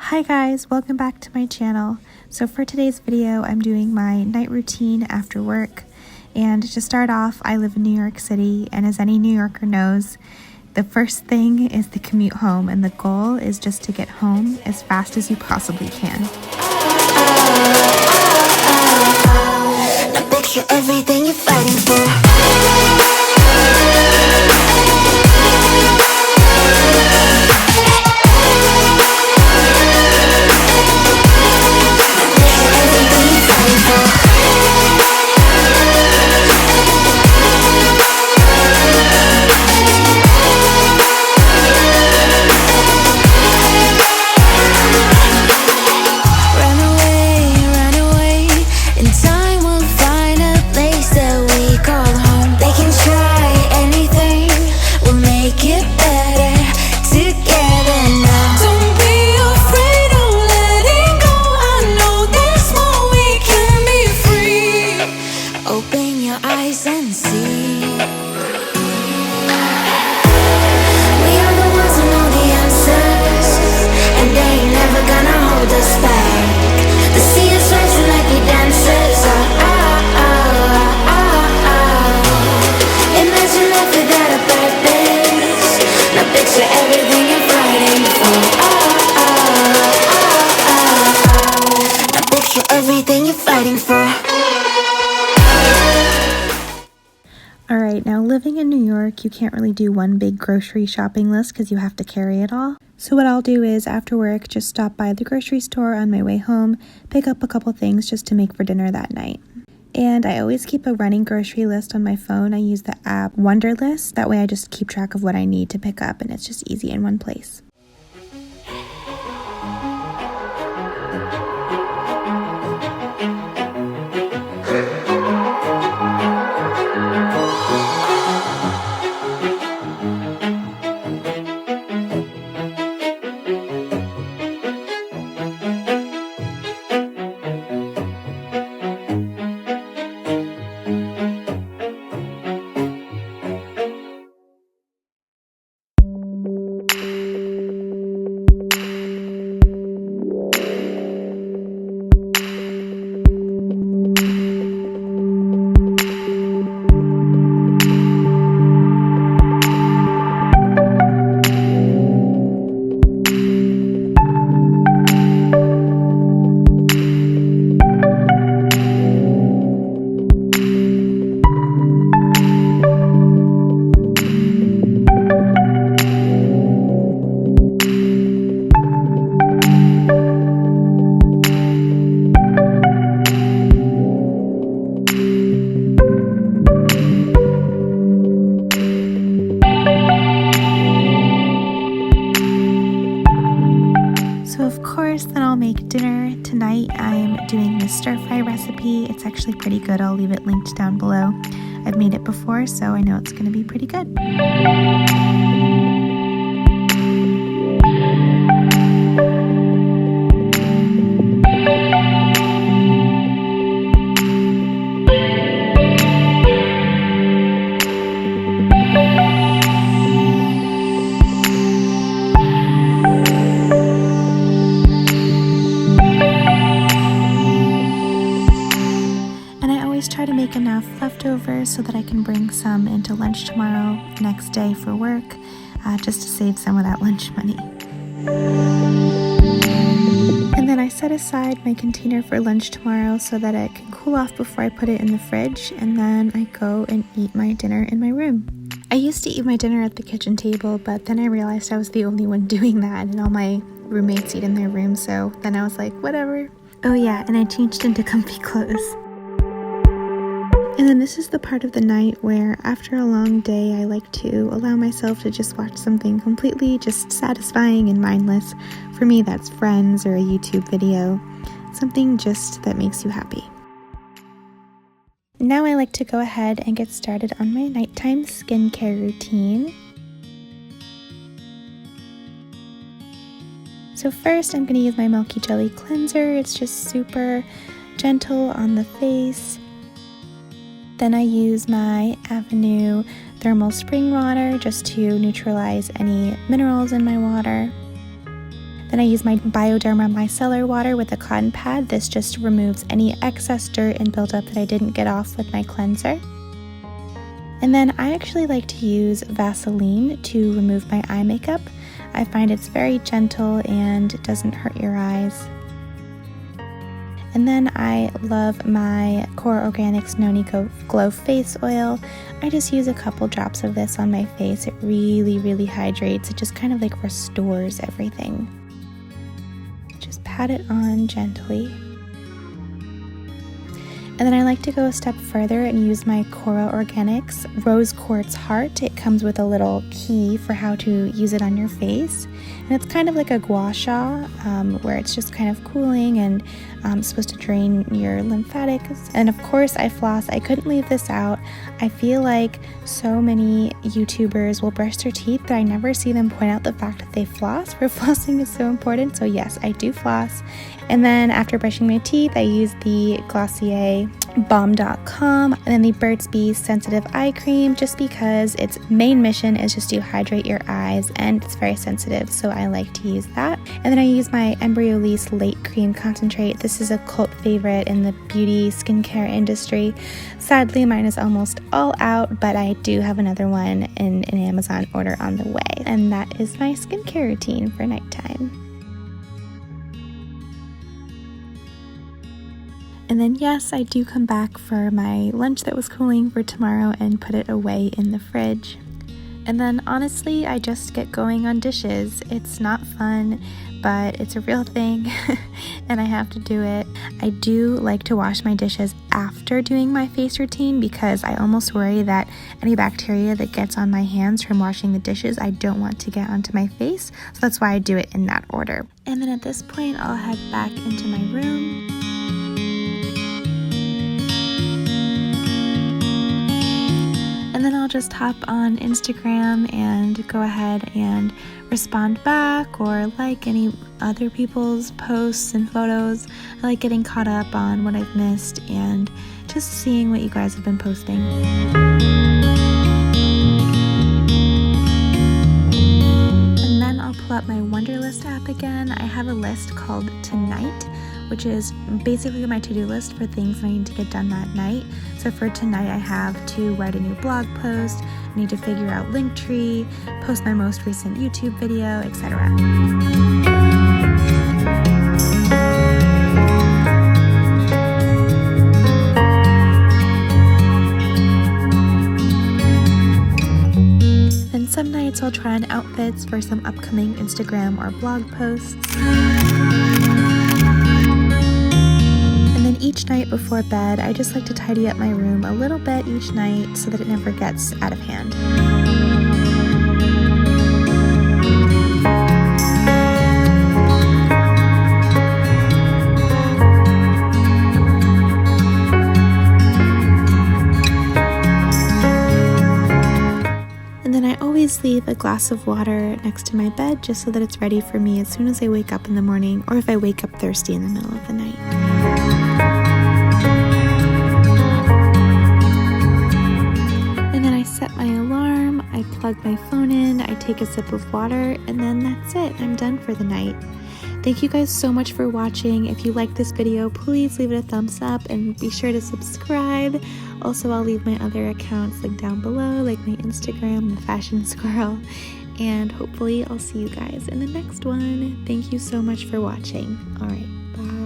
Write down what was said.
Hi guys, welcome back to my channel. So for today's video, I'm doing my night routine after work. And to start off, I live in New York City, and as any New Yorker knows, the first thing is the commute home, and the goal is just to get home as fast as you possibly can. Now picture everything you're fighting for. Alright, now living in New York, you can't really do one big grocery shopping list because you have to carry it all. So what I'll do is after work, just stop by the grocery store on my way home, pick up a couple things just to make for dinner that night. And I always keep a running grocery list on my phone. I use the app Wunderlist. That way I just keep track of what I need to pick up and it's just easy in one place. Then I'll make dinner. Tonight I'm doing this stir fry recipe. It's actually pretty good. I'll leave it linked down below. I've made it before, so I know it's going to be pretty good. Try to make enough leftovers so that I can bring some into lunch tomorrow, next day for work, just to save some of that lunch money. And then I set aside my container for lunch tomorrow so that it can cool off before I put it in the fridge, and then I go and eat my dinner in my room. I used to eat my dinner at the kitchen table, but then I realized I was the only one doing that, and all my roommates eat in their room, so then I was like, whatever. Oh yeah, and I changed into comfy clothes. And then this is the part of the night where after a long day I like to allow myself to just watch something completely just satisfying and mindless. For me that's Friends or a YouTube video, something just that makes you happy. Now I like to go ahead and get started on my nighttime skincare routine. So first I'm going to use my Milky Jelly cleanser. It's just super gentle on the face. Then I use my Avenue thermal spring water just to neutralize any minerals in my water. Then I use my Bioderma micellar water with a cotton pad. This just removes any excess dirt and buildup that I didn't get off with my cleanser. And then I actually like to use Vaseline to remove my eye makeup. I find it's very gentle and doesn't hurt your eyes. And then I love my Core Organics Noni Glow Face Oil. I just use a couple drops of this on my face. It really hydrates. It just kind of like restores everything. Just pat it on gently. And then I like to go a step further and use my Cora Organics Rose Quartz Heart. It comes with a little key for how to use it on your face. And it's kind of like a gua sha, where it's just kind of cooling and supposed to drain your lymphatics. And of course I floss. I couldn't leave this out. I feel like so many YouTubers will brush their teeth, but I never see them point out the fact that they floss, where flossing is so important. So yes, I do floss. And then after brushing my teeth, I use the Glossier Balm.com and then the Burt's Bees Sensitive Eye Cream, just because its main mission is just to hydrate your eyes and it's very sensitive, so I like to use that. And then I use my Embryolisse Late Cream Concentrate. This is a cult favorite in the beauty skincare industry. Sadly, mine is almost all out, but I do have another one in an Amazon order on the way. And that is my skincare routine for nighttime. And then yes, I do come back for my lunch that was cooling for tomorrow and put it away in the fridge. And then honestly, I just get going on dishes. It's not fun, but it's a real thing and I have to do it. I do like to wash my dishes after doing my face routine because I almost worry that any bacteria that gets on my hands from washing the dishes, I don't want to get onto my face. So that's why I do it in that order. And then at this point, I'll head back into my room. And then I'll just hop on Instagram and go ahead and respond back or like any other people's posts and photos. I like getting caught up on what I've missed and just seeing what you guys have been posting. And then I'll pull up my Wunderlist app again. I have a list called Tonight, which is basically my to-do list for things I need to get done that night. So for tonight, I have to write a new blog post, I need to figure out Linktree, post my most recent YouTube video, etc. And some nights I'll try on outfits for some upcoming Instagram or blog posts. Each night before bed, I just like to tidy up my room a little bit each night so that it never gets out of hand. And then I always leave a glass of water next to my bed just so that it's ready for me as soon as I wake up in the morning or if I wake up thirsty in the middle of the night. Set my alarm, I plug my phone in, I take a sip of water, and then that's it. I'm done for the night. Thank you guys so much for watching. If you liked this video, please leave it a thumbs up and be sure to subscribe. Also, I'll leave my other accounts linked down below, like my Instagram, The Fashion Squirrel, and hopefully I'll see you guys in the next one. Thank you so much for watching. All right, bye.